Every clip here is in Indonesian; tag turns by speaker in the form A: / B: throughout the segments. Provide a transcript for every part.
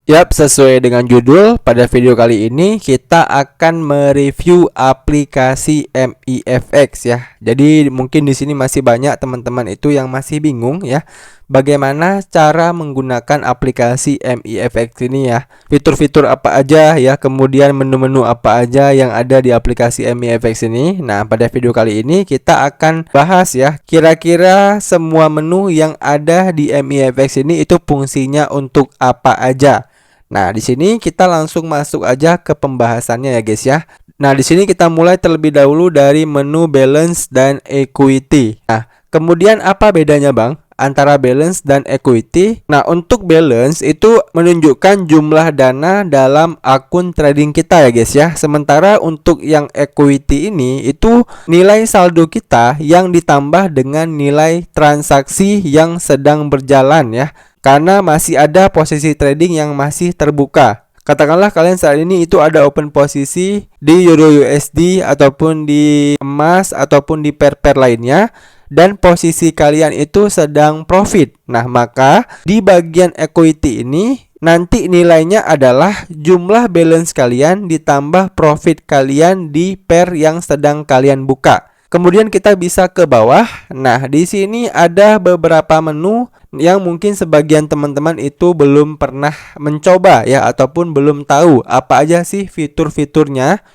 A: Yap, sesuai dengan judul, pada video kali ini kita akan mereview aplikasi MIFX ya. Jadi mungkin di sini masih banyak teman-teman itu yang masih bingung ya, bagaimana cara menggunakan aplikasi MIFX ini ya. Fitur-fitur apa aja ya, kemudian menu-menu apa aja yang ada di aplikasi MIFX ini. Nah, pada video kali ini kita akan bahas ya, kira-kira semua menu yang ada di MIFX ini itu fungsinya untuk apa aja. Nah, di sini kita langsung masuk aja ke pembahasannya ya guys ya. Nah, di sini kita mulai terlebih dahulu dari menu balance dan equity. Nah, kemudian apa bedanya Bang antara balance dan equity? Nah, untuk balance itu menunjukkan jumlah dana dalam akun trading kita ya guys ya. Sementara untuk yang equity ini itu nilai saldo kita yang ditambah dengan nilai transaksi yang sedang berjalan ya. Karena masih ada posisi trading yang masih terbuka. Katakanlah kalian saat ini itu ada open posisi di Euro USD ataupun di emas ataupun di pair-pair lainnya, dan posisi kalian itu sedang profit. Nah, maka di bagian equity ini nanti nilainya adalah jumlah balance kalian ditambah profit kalian di pair yang sedang kalian buka. Kemudian kita bisa ke bawah. Nah, di sini ada beberapa menu yang mungkin sebagian teman-teman itu belum pernah mencoba ya, ataupun belum tahu apa aja sih fitur-fiturnya.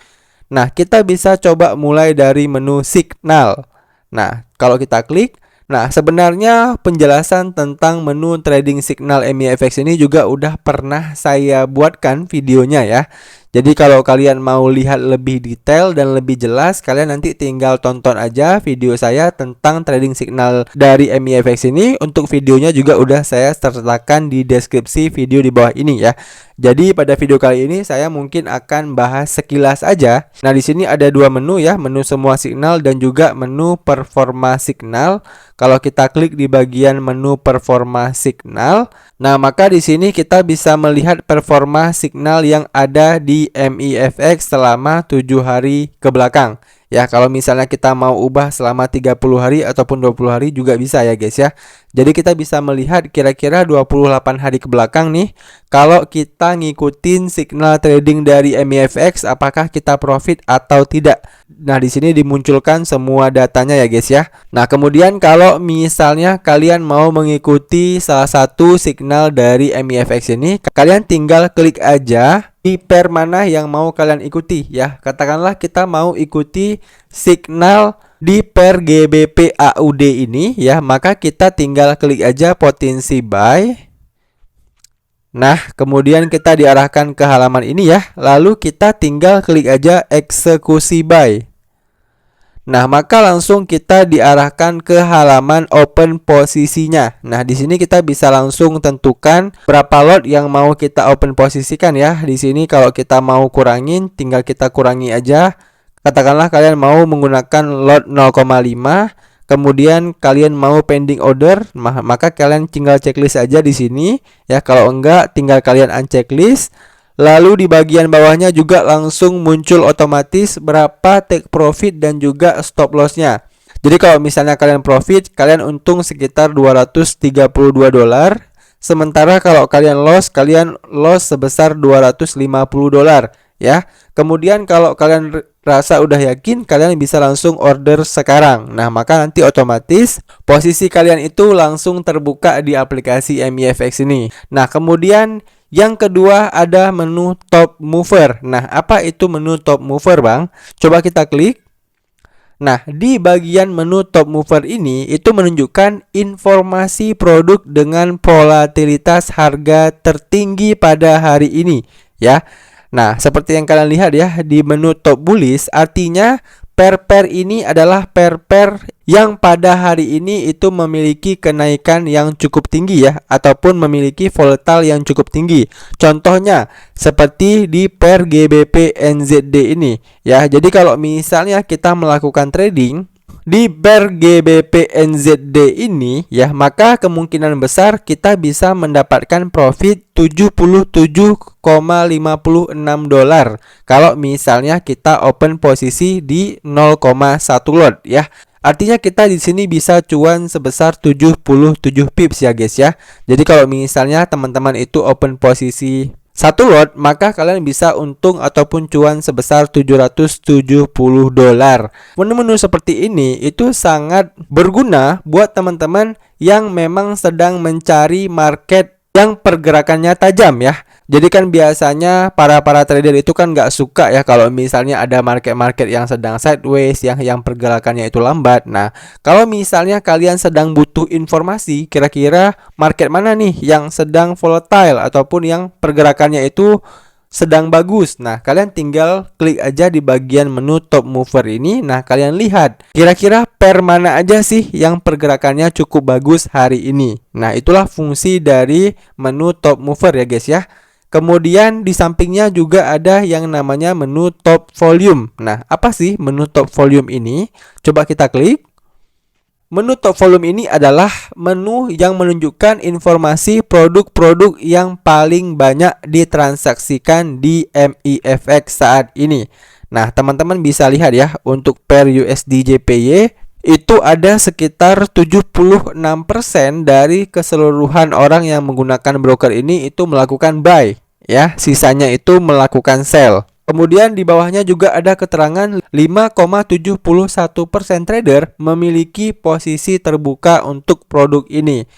A: Nah, kita bisa coba mulai dari menu signal. Nah, kalau kita klik, nah sebenarnya penjelasan tentang menu trading signal MIFX ini juga udah pernah saya buatkan videonya ya. Jadi kalau kalian mau lihat lebih detail dan lebih jelas, kalian nanti tinggal tonton aja video saya tentang trading signal dari MIFX ini. Untuk videonya juga udah saya sertakan di deskripsi video di bawah ini ya. Jadi pada video kali ini saya mungkin akan bahas sekilas aja. Nah, di sini ada dua menu ya, menu semua signal dan juga menu performa signal. Kalau kita klik di bagian menu performa signal, nah maka di sini kita bisa melihat performa signal yang ada di MIFX selama 7 hari ke belakang. Ya, kalau misalnya kita mau ubah selama 30 hari ataupun 20 hari juga bisa ya guys ya. Jadi kita bisa melihat kira-kira 28 hari ke belakang nih, kalau kita ngikutin signal trading dari MIFX apakah kita profit atau tidak. Nah, di sini dimunculkan semua datanya ya guys ya. Nah, kemudian kalau misalnya kalian mau mengikuti salah satu signal dari MIFX ini, kalian tinggal klik aja di pair mana yang mau kalian ikuti ya. Katakanlah kita mau ikuti signal di pair GBP AUD ini ya, maka kita tinggal klik aja potensi buy. Nah, kemudian kita diarahkan ke halaman ini ya. Lalu kita tinggal klik aja eksekusi buy. Nah, maka langsung kita diarahkan ke halaman open posisinya. Nah, di sini kita bisa langsung tentukan berapa lot yang mau kita open posisikan ya. Di sini kalau kita mau kurangin, tinggal kita kurangi aja. Katakanlah kalian mau menggunakan lot 0,5, kemudian kalian mau pending order, maka kalian tinggal checklist aja di sini ya. Kalau enggak, tinggal kalian unchecklist. Lalu di bagian bawahnya juga langsung muncul otomatis berapa take profit dan juga stop lossnya. Jadi kalau misalnya kalian profit, kalian untung sekitar $232. Sementara kalau kalian loss sebesar $250 ya. Kemudian kalau kalian rasa udah yakin, kalian bisa langsung order sekarang. Nah, maka nanti otomatis posisi kalian itu langsung terbuka di aplikasi MIFX ini. Nah, kemudian yang kedua ada menu top mover. Nah, apa itu menu top mover Bang? Coba kita klik. Nah, di bagian menu top mover ini itu menunjukkan informasi produk dengan volatilitas harga tertinggi pada hari ini ya. Nah, seperti yang kalian lihat ya, di menu top bullish artinya pair-pair ini adalah pair-pair yang pada hari ini itu memiliki kenaikan yang cukup tinggi ya, ataupun memiliki volatile yang cukup tinggi. Contohnya seperti di pair GBP NZD ini ya. Jadi kalau misalnya kita melakukan trading di pair GBP NZD ini ya, maka kemungkinan besar kita bisa mendapatkan profit $77,56 kalau misalnya kita open posisi di 0,1 lot ya. Artinya kita di sini bisa cuan sebesar 77 pips ya guys ya. Jadi kalau misalnya teman-teman itu open posisi satu lot, maka kalian bisa untung ataupun cuan sebesar $770. Menu-menu seperti ini itu sangat berguna buat teman-teman yang memang sedang mencari market yang pergerakannya tajam ya. Jadi kan biasanya para trader itu kan nggak suka ya kalau misalnya ada market-market yang sedang sideways, yang pergerakannya itu lambat. Nah, kalau misalnya kalian sedang butuh informasi, kira-kira market mana nih yang sedang volatile ataupun yang pergerakannya itu sedang bagus. Nah, kalian tinggal klik aja di bagian menu top mover ini. Nah, kalian lihat kira-kira pair mana aja sih yang pergerakannya cukup bagus hari ini. Nah, itulah fungsi dari menu top mover ya guys ya. Kemudian di sampingnya juga ada yang namanya menu top volume. Nah, apa sih menu top volume ini? Coba kita klik. Menu top volume ini adalah menu yang menunjukkan informasi produk-produk yang paling banyak ditransaksikan di MIFX saat ini. Nah, teman-teman bisa lihat ya, untuk pair USD JPY itu ada sekitar 76% dari keseluruhan orang yang menggunakan broker ini itu melakukan buy ya, sisanya itu melakukan sell. Kemudian di bawahnya juga ada keterangan 5,71% trader memiliki posisi terbuka untuk produk ini.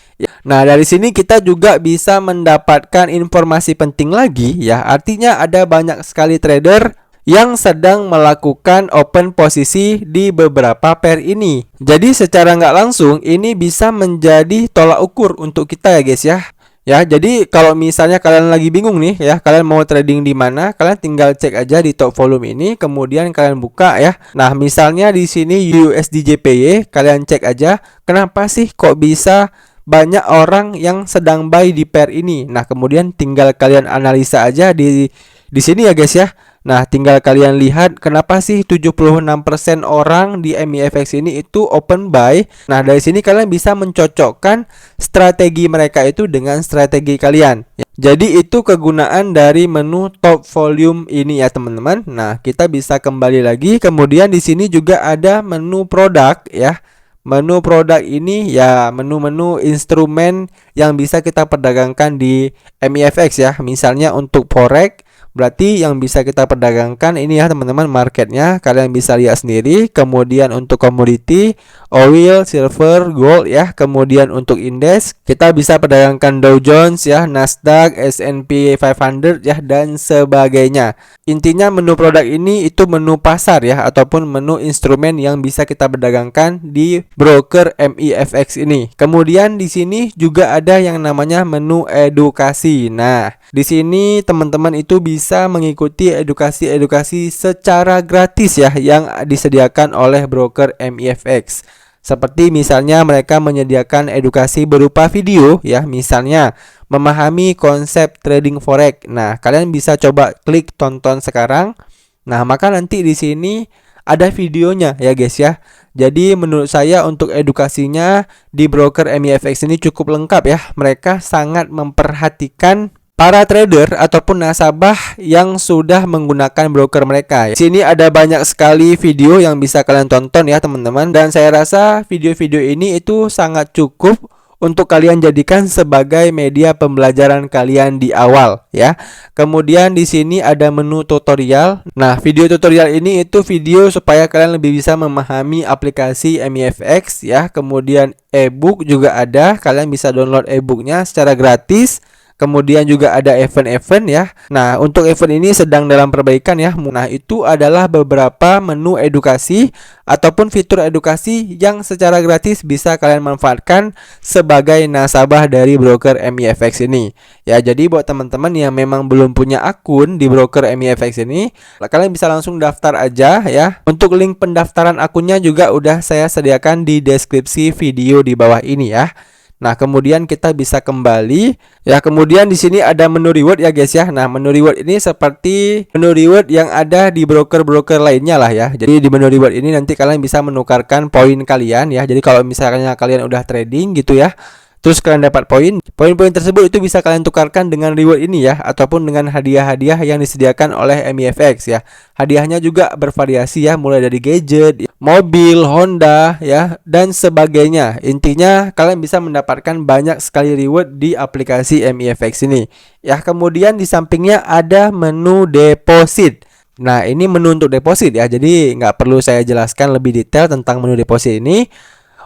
A: Nah, dari sini kita juga bisa mendapatkan informasi penting lagi ya. Artinya ada banyak sekali trader yang sedang melakukan open posisi di beberapa pair ini. Jadi secara nggak langsung ini bisa menjadi tolak ukur untuk kita ya guys ya. Ya, jadi kalau misalnya kalian lagi bingung nih ya, kalian mau trading di mana, kalian tinggal cek aja di top volume ini, kemudian kalian buka ya. Nah, misalnya di sini USD JPY, kalian cek aja, kenapa sih kok bisa banyak orang yang sedang buy di pair ini. Nah, kemudian tinggal kalian analisa aja di sini ya guys ya. Nah, tinggal kalian lihat kenapa sih 76% orang di MIFX ini itu open buy. Nah, dari sini kalian bisa mencocokkan strategi mereka itu dengan strategi kalian. Jadi itu kegunaan dari menu top volume ini ya teman-teman. Nah, kita bisa kembali lagi. Kemudian di sini juga ada menu produk ya. Menu produk ini ya menu-menu instrumen yang bisa kita perdagangkan di MIFX ya. Misalnya untuk forex, berarti yang bisa kita perdagangkan ini ya teman-teman, marketnya kalian bisa lihat sendiri. Kemudian untuk komoditi, oil, silver, gold ya. Kemudian untuk indeks kita bisa perdagangkan Dow Jones ya, Nasdaq, S&P 500 ya, dan sebagainya. Intinya menu produk ini itu menu pasar ya, ataupun menu instrumen yang bisa kita perdagangkan di broker MIFX ini. Kemudian di sini juga ada yang namanya menu edukasi. Nah, di sini teman-teman itu bisa mengikuti edukasi secara gratis ya yang disediakan oleh broker MIFX. Seperti misalnya mereka menyediakan edukasi berupa video ya, misalnya memahami konsep trading forex. Nah, kalian bisa coba klik tonton sekarang. Nah, maka nanti di sini ada videonya ya guys ya. Jadi menurut saya untuk edukasinya di broker MIFX ini cukup lengkap ya. Mereka sangat memperhatikan para trader ataupun nasabah yang sudah menggunakan broker mereka. Di sini ada banyak sekali video yang bisa kalian tonton ya teman-teman, dan saya rasa video-video ini itu sangat cukup untuk kalian jadikan sebagai media pembelajaran kalian di awal ya. Kemudian di sini ada menu tutorial. Nah, video tutorial ini itu video supaya kalian lebih bisa memahami aplikasi MIFX ya. Kemudian e-book juga ada, kalian bisa download e-booknya secara gratis. Kemudian juga ada event-event ya. Nah, untuk event ini sedang dalam perbaikan ya. Nah, itu adalah beberapa menu edukasi ataupun fitur edukasi yang secara gratis bisa kalian manfaatkan sebagai nasabah dari broker MIFX ini. Ya, jadi buat teman-teman yang memang belum punya akun di broker MIFX ini, kalian bisa langsung daftar aja ya. Untuk link pendaftaran akunnya juga udah saya sediakan di deskripsi video di bawah ini ya. Nah, kemudian kita bisa kembali ya. Kemudian di sini ada menu reward ya guys ya. Nah, menu reward ini seperti menu reward yang ada di broker-broker lainnya lah ya. Jadi di menu reward ini nanti kalian bisa menukarkan poin kalian ya. Jadi kalau misalnya kalian udah trading gitu ya, terus kalian dapat poin. Poin-poin tersebut itu bisa kalian tukarkan dengan reward ini ya, ataupun dengan hadiah-hadiah yang disediakan oleh MIFX ya. Hadiahnya juga bervariasi ya, mulai dari gadget, mobil, Honda ya, dan sebagainya. Intinya kalian bisa mendapatkan banyak sekali reward di aplikasi MIFX ini. Ya, kemudian di sampingnya ada menu deposit. Nah, ini menu untuk deposit ya. Jadi nggak perlu saya jelaskan lebih detail tentang menu deposit ini.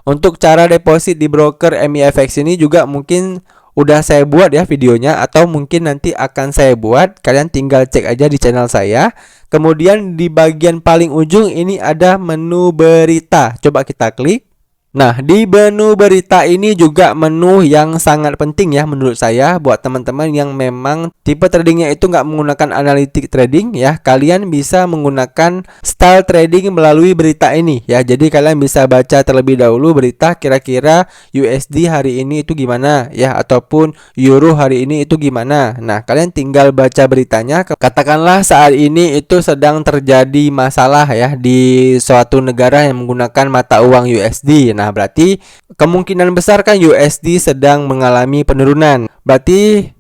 A: Untuk cara deposit di broker MIFX ini juga mungkin udah saya buat ya videonya, atau mungkin nanti akan saya buat. Kalian tinggal cek aja di channel saya. Kemudian di bagian paling ujung ini ada menu berita. Coba kita klik. Nah, di menu berita ini juga menu yang sangat penting ya menurut saya buat teman-teman yang memang tipe tradingnya itu nggak menggunakan analitik trading ya. Kalian bisa menggunakan style trading melalui berita ini ya. Jadi kalian bisa baca terlebih dahulu berita kira-kira USD hari ini itu gimana ya, ataupun Euro hari ini itu gimana. Nah, kalian tinggal baca beritanya. Katakanlah saat ini itu sedang terjadi masalah ya di suatu negara yang menggunakan mata uang USD. Nah, berarti kemungkinan besar kan USD sedang mengalami penurunan. Berarti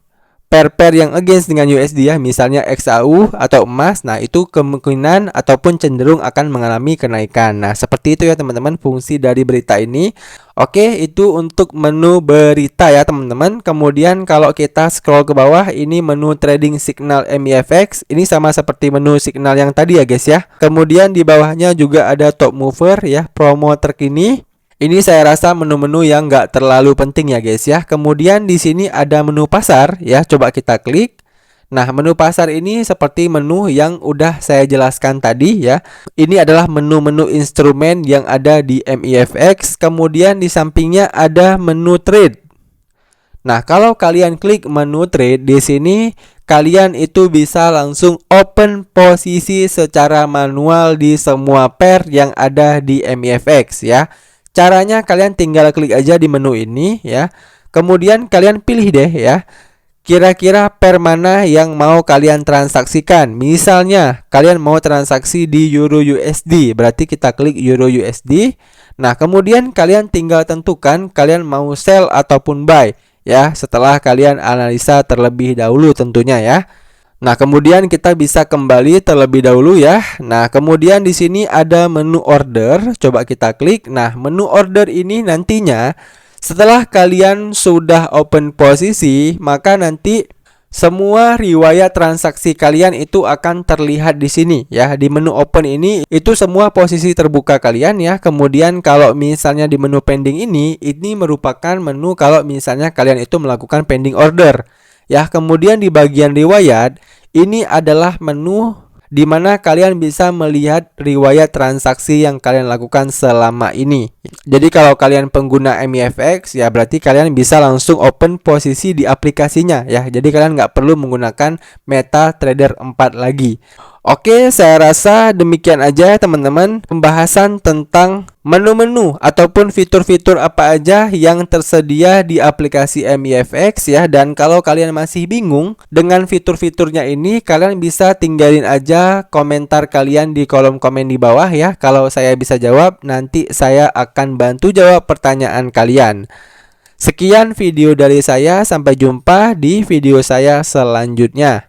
A: pair yang against dengan USD ya, misalnya XAU atau emas, nah itu kemungkinan ataupun cenderung akan mengalami kenaikan. Nah, seperti itu ya teman-teman fungsi dari berita ini. Oke, itu untuk menu berita ya teman-teman. Kemudian kalau kita scroll ke bawah, ini menu trading signal MIFX. Ini sama seperti menu signal yang tadi ya guys ya. Kemudian di bawahnya juga ada top mover ya, promo terkini. Ini saya rasa menu-menu yang nggak terlalu penting ya guys ya. Kemudian di sini ada menu pasar ya. Coba kita klik. Nah, menu pasar ini seperti menu yang udah saya jelaskan tadi ya. Ini adalah menu-menu instrumen yang ada di MIFX. Kemudian di sampingnya ada menu trade. Nah, kalau kalian klik menu trade di sini, kalian itu bisa langsung open posisi secara manual di semua pair yang ada di MIFX ya. Caranya kalian tinggal klik aja di menu ini ya. Kemudian kalian pilih deh ya, kira-kira pair mana yang mau kalian transaksikan. Misalnya kalian mau transaksi di Euro USD, berarti kita klik Euro USD. Nah, kemudian kalian tinggal tentukan kalian mau sell ataupun buy ya, setelah kalian analisa terlebih dahulu tentunya ya. Nah, kemudian kita bisa kembali terlebih dahulu ya. Nah, kemudian di sini ada menu order. Coba kita klik. Nah, menu order ini nantinya setelah kalian sudah open posisi, maka nanti semua riwayat transaksi kalian itu akan terlihat di sini ya. Di menu open ini itu semua posisi terbuka kalian ya. Kemudian kalau misalnya di menu pending ini merupakan menu kalau misalnya kalian itu melakukan pending order. Ya, kemudian di bagian riwayat ini adalah menu di mana kalian bisa melihat riwayat transaksi yang kalian lakukan selama ini. Jadi kalau kalian pengguna MIFX ya berarti kalian bisa langsung open posisi di aplikasinya ya. Jadi kalian nggak perlu menggunakan MetaTrader 4 lagi. Oke, saya rasa demikian aja teman-teman pembahasan tentang menu-menu ataupun fitur-fitur apa aja yang tersedia di aplikasi MIFX ya. Dan kalau kalian masih bingung dengan fitur-fiturnya ini, kalian bisa tinggalin aja komentar kalian di kolom komen di bawah ya. Kalau saya bisa jawab, nanti saya akan bantu jawab pertanyaan kalian. Sekian video dari saya, sampai jumpa di video saya selanjutnya.